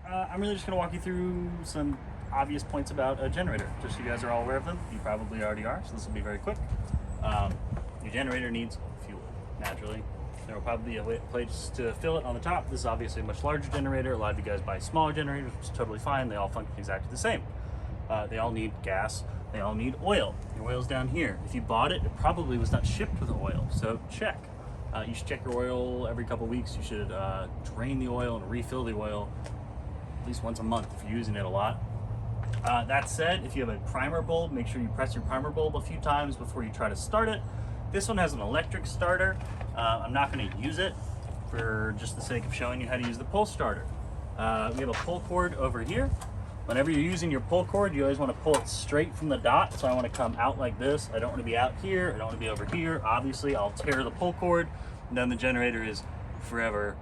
I'm really just going to walk you through some obvious points about a generator, just so you guys are all aware of them. You probably already are, so this will be very quick. Your generator needs fuel, naturally. There will probably be a place to fill it on the top. This is obviously a much larger generator. A lot of you guys buy smaller generators, which is totally fine. They all function exactly the same. They all need gas. They all need oil. Your oil's down here. If you bought it, it probably was not shipped with oil, so check. You should check your oil every couple weeks. You should drain the oil and refill the oil at least once a month if you're using it a lot. That said, if you have a primer bulb, make sure you press your primer bulb a few times before you try to start it. This one has an electric starter. I'm not going to use it for just the sake of showing you how to use the pull starter. We have a pull cord over here. Whenever you're using your pull cord, you always want to pull it straight from the dot. So I want to come out like this. I don't want to be out here. I don't want to be over here. Obviously, I'll tear the pull cord, and then the generator is forever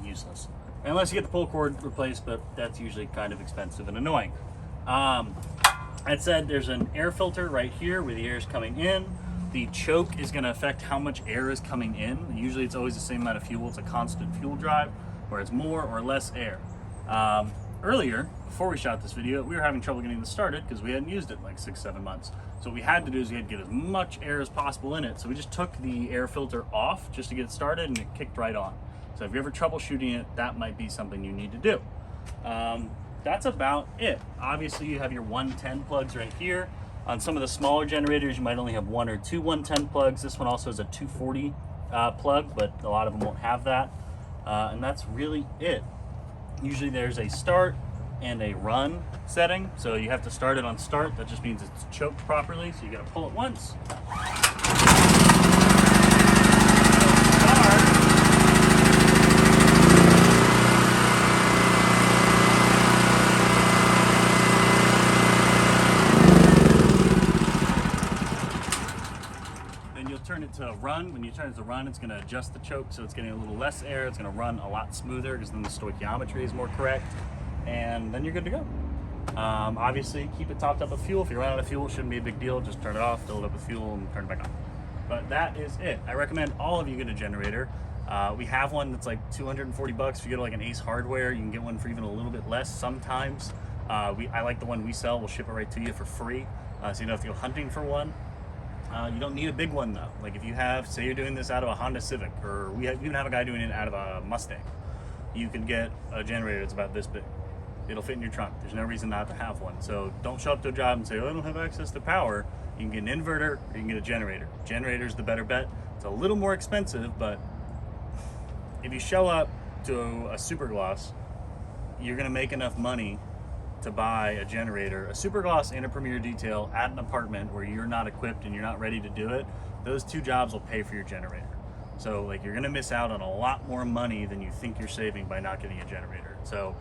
useless. Unless you get the pull cord replaced, but that's usually kind of expensive and annoying. That said, there's an air filter right here where the air is coming in. The choke is going to affect how much air is coming in. Usually it's always the same amount of fuel. It's a constant fuel drive, where it's more or less air. Earlier, before we shot this video, we were having trouble getting this started because we hadn't used it in like 6-7 months. So what we had to do is we had to get as much air as possible in it. So we just took the air filter off just to get it started, and it kicked right on. So if you're ever troubleshooting it, that might be something you need to do. That's about it. Obviously you have your 110 plugs right here. On some of the smaller generators, you might only have 1 or 2 110 plugs. This one also has a 240 plug, but a lot of them won't have that. And that's really it. Usually there's a start and a run setting. So you have to start it on start. That just means it's choked properly. So you gotta pull it once. Turn it to run. When you turn it to run, it's going to adjust the choke so it's getting a little less air. It's going to run a lot smoother because then the stoichiometry is more correct, and then you're good to go. Obviously keep it topped up with fuel. If you run out of fuel, it shouldn't be a big deal. Just turn it off, fill it up with fuel, and turn it back on. But that is it. I recommend all of you get a generator. We have one that's like 240 bucks. If you go to like an Ace Hardware, you can get one for even a little bit less sometimes. I like the one we sell. We'll ship it right to you for free, so you don't have to go hunting for one. You don't need a big one though. Like if you have, say you're doing this out of a Honda Civic, or we even have a guy doing it out of a Mustang, you can get a generator that's about this big. It'll fit in your trunk. There's no reason not to have one. So don't show up to a job and say, oh, I don't have access to power. You can get an inverter or you can get a generator. Generator's the better bet. It's a little more expensive, but if you show up to a Supergloss, you're gonna make enough money to buy a generator. A Supergloss and a Premier Detail at an apartment where you're not equipped and you're not ready to do it, those 2 jobs will pay for your generator. So like you're gonna miss out on a lot more money than you think you're saving by not getting a generator. So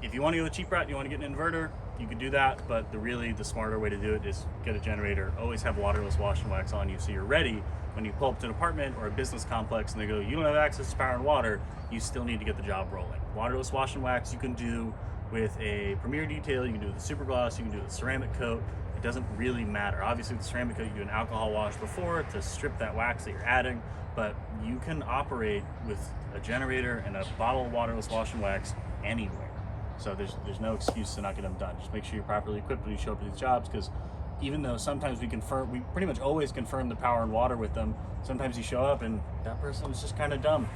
if you want to go the cheap route, you want to get an inverter, you can do that, but the smarter way to do it is get a generator. Always have waterless wash and wax on you so you're ready when you pull up to an apartment or a business complex and they go, you don't have access to power and water, you still need to get the job rolling. Waterless wash and wax you can do with a Premier Detail, you can do it with a Supergloss, you can do it with a ceramic coat. It doesn't really matter. Obviously with the ceramic coat, you do an alcohol wash before to strip that wax that you're adding, but you can operate with a generator and a bottle of waterless wash and wax anywhere. So there's no excuse to not get them done. Just make sure you're properly equipped when you show up to these jobs, because even though sometimes we pretty much always confirm the power and water with them, sometimes you show up and that person was just kind of dumb.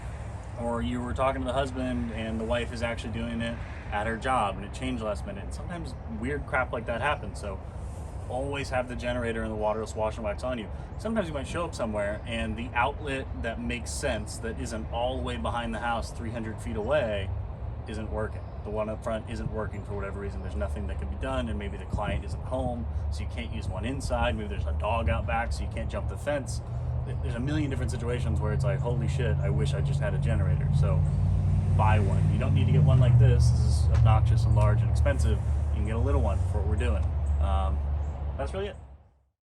Or you were talking to the husband and the wife is actually doing it at her job and it changed last minute. And sometimes weird crap like that happens. So always have the generator and the waterless wash and wax on you. Sometimes you might show up somewhere and the outlet that makes sense, that isn't all the way behind the house 300 feet away, isn't working. The one up front isn't working for whatever reason. There's nothing that can be done, and maybe the client isn't home, so you can't use one inside. Maybe there's a dog out back, so you can't jump the fence. There's a million different situations where it's like, holy shit, I wish I just had a generator. So buy one. You don't need to get one like this. This is obnoxious and large and expensive. You can get a little one for what we're doing. That's really it.